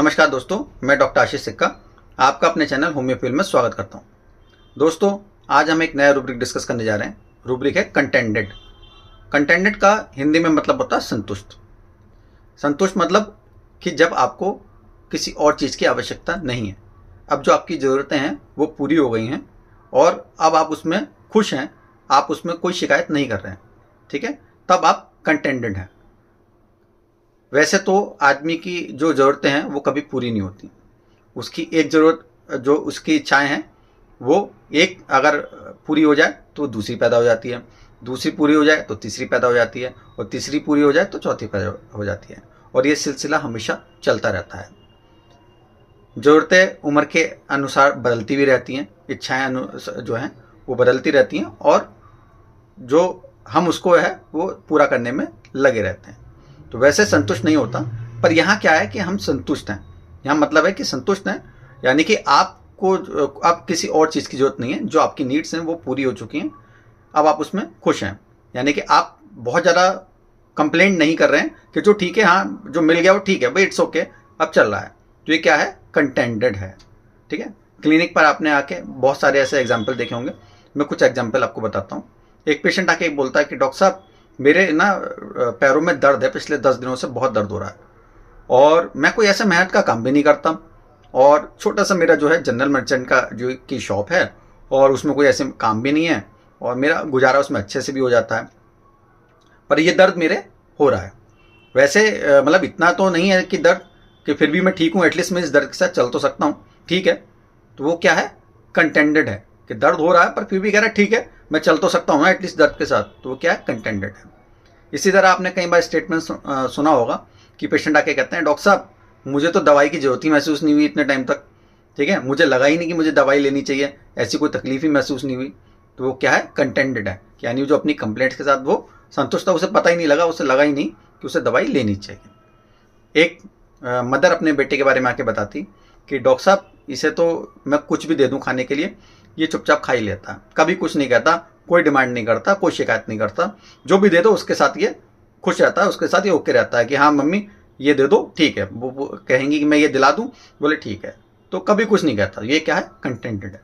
नमस्कार दोस्तों, मैं डॉक्टर आशीष सिक्का आपका अपने चैनल होम्योपैथी में स्वागत करता हूं। दोस्तों, आज हम एक नया रूब्रिक डिस्कस करने जा रहे हैं। रूब्रिक है कंटेंटेड। कंटेंटेड का हिंदी में मतलब होता है संतुष्ट। संतुष्ट मतलब कि जब आपको किसी और चीज़ की आवश्यकता नहीं है, अब जो आपकी ज़रूरतें हैं वो पूरी हो गई हैं और अब आप उसमें खुश हैं, आप उसमें कोई शिकायत नहीं कर रहे हैं, ठीक है, तब आप कंटेंटेड हैं। वैसे तो आदमी की जो ज़रूरतें हैं वो कभी पूरी नहीं होती। उसकी एक ज़रूरत, जो उसकी इच्छाएं हैं, वो एक अगर पूरी हो जाए तो दूसरी पैदा हो जाती है, दूसरी पूरी हो जाए तो तीसरी पैदा हो जाती है और तीसरी पूरी हो जाए तो चौथी पैदा हो जाती है और ये सिलसिला हमेशा चलता रहता है। ज़रूरतें उम्र के अनुसार बदलती भी रहती हैं, इच्छाएँ जो हैं वो बदलती रहती हैं और जो हम उसको है वो पूरा करने में लगे रहते हैं। तो वैसे संतुष्ट नहीं होता, पर यहाँ क्या है कि हम संतुष्ट हैं। यहाँ मतलब है कि संतुष्ट हैं यानी कि आपको अब किसी और चीज़ की जरूरत नहीं है, जो आपकी नीड्स हैं वो पूरी हो चुकी हैं, अब आप उसमें खुश हैं। यानी कि आप बहुत ज़्यादा कंप्लेंट नहीं कर रहे हैं कि जो ठीक है, हाँ जो मिल गया वो ठीक है भाई, इट्स ओके, अब चल रहा है। तो ये क्या है? कंटेंटेड है। ठीक है। क्लिनिक पर आपने आके बहुत सारे ऐसे एग्जाम्पल देखे होंगे, मैं कुछ एग्जाम्पल आपको बताता हूँ। एक पेशेंट आके बोलता है कि डॉक्टर साहब मेरे ना पैरों में दर्द है, पिछले 10 दिनों से बहुत दर्द हो रहा है और मैं कोई ऐसा मेहनत का काम भी नहीं करता और छोटा सा मेरा जो है जनरल मर्चेंट का जो की शॉप है और उसमें कोई ऐसे काम भी नहीं है और मेरा गुजारा उसमें अच्छे से भी हो जाता है, पर ये दर्द मेरे हो रहा है। वैसे मतलब इतना तो नहीं है कि दर्द कि फिर भी मैं ठीक हूँ, एटलीस्ट मैं इस दर्द के साथ चल तो सकता हूँ, ठीक है। तो वो क्या है? कंटेंटेड है कि दर्द हो रहा है पर फिर भी कह रहा है ठीक है मैं चल तो सकता हूँ एटलीस्ट दर्द के साथ। तो वो क्या है? कंटेंटेड है। इसी तरह आपने कई बार स्टेटमेंट सुना होगा कि पेशेंट आके कहते हैं डॉक्टर साहब मुझे तो दवाई की जरूरत ही महसूस नहीं हुई इतने टाइम तक, ठीक है, मुझे लगा ही नहीं कि मुझे दवाई लेनी चाहिए, ऐसी कोई तकलीफ ही महसूस नहीं हुई। तो वो क्या है? कंटेंटेड है। यानी जो अपनी कंप्लेंट्स के साथ वो संतुष्ट था, उसे पता ही नहीं लगा, उसे लगा ही नहीं कि उसे दवाई लेनी चाहिए। एक मदर अपने बेटे के बारे में आके बताती कि डॉक्टर साहब इसे तो मैं कुछ भी दे दूं खाने के लिए, ये चुपचाप खा ही लेता, कभी कुछ नहीं कहता, कोई डिमांड नहीं करता, कोई शिकायत नहीं करता, जो भी दे दो उसके साथ ये खुश रहता है, उसके साथ ये ओके रहता है कि हाँ मम्मी ये दे दो, ठीक है, वो कहेंगी कि मैं ये दिला दूं, बोले ठीक है, तो कभी कुछ नहीं कहता। ये क्या है? कंटेंटेड है।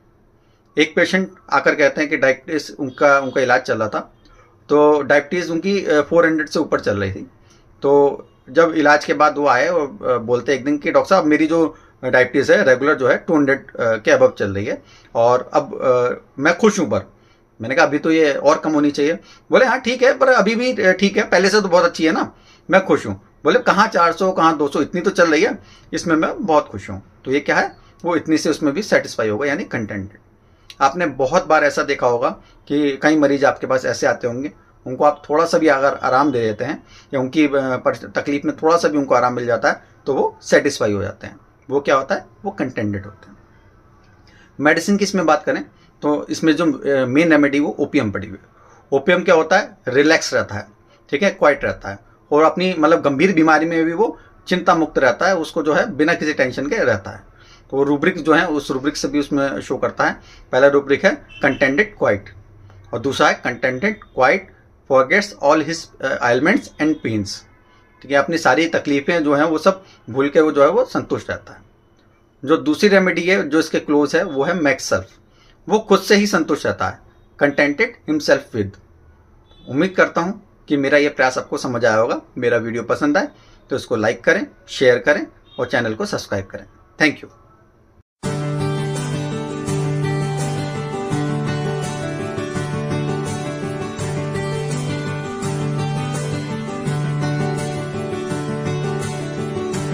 एक पेशेंट आकर कहते हैं कि डायबिटीज उनका इलाज चल रहा था, तो डायबिटीज़ उनकी 400 से ऊपर चल रही थी। तो जब इलाज के बाद वो आए और बोलते एक दिन कि डॉक्टर साहब मेरी जो डायबिटीज़ है रेगुलर जो है 200 के अबव चल रही है और अब मैं खुश हूँ, पर मैंने कहा अभी तो ये और कम होनी चाहिए। बोले हाँ ठीक है, पर अभी भी ठीक है, पहले से तो बहुत अच्छी है ना, मैं खुश हूँ। बोले कहाँ 400 कहाँ 200, इतनी तो चल रही है, इसमें मैं बहुत खुश हूँ। तो ये क्या है? वो इतनी से उसमें भी सेटिस्फाई होगा, यानी कंटेंटेड। आपने बहुत बार ऐसा देखा होगा कि कई मरीज आपके पास ऐसे आते होंगे, उनको आप थोड़ा सा भी अगर आराम दे देते हैं या उनकी तकलीफ में थोड़ा सा भी उनको आराम मिल जाता है तो वो सेटिस्फाई हो जाते हैं। वो क्या होता है? वो कंटेंटेड होते हैं। मेडिसिन की इसमें बात करें तो इसमें जो मेन रेमेडी वो ओपियम पड़ी हुई है। ओपियम क्या होता है? रिलैक्स रहता है, ठीक है, क्वाइट रहता है और अपनी मतलब गंभीर बीमारी में भी वो चिंता मुक्त रहता है, उसको जो है बिना किसी टेंशन के रहता है। तो वो रूब्रिक जो है उस रूब्रिक से भी उसमें शो करता है। पहला रूब्रिक है कंटेंटेड क्वाइट और दूसरा है contented quite forgets all his ailments and pains. ठीक है, अपनी सारी तकलीफें जो हैं वो सब भूल के वो जो है वो संतुष्ट रहता है। जो दूसरी रेमेडी है जो इसके क्लोज है वो है मेक सेल्फ। वो खुद से ही संतुष्ट रहता है, कंटेंटेड हिमसेल्फ विद। उम्मीद करता हूँ कि मेरा ये प्रयास आपको समझ आया होगा। मेरा वीडियो पसंद आए तो इसको लाइक करें, शेयर करें और चैनल को सब्सक्राइब करें। Thank you.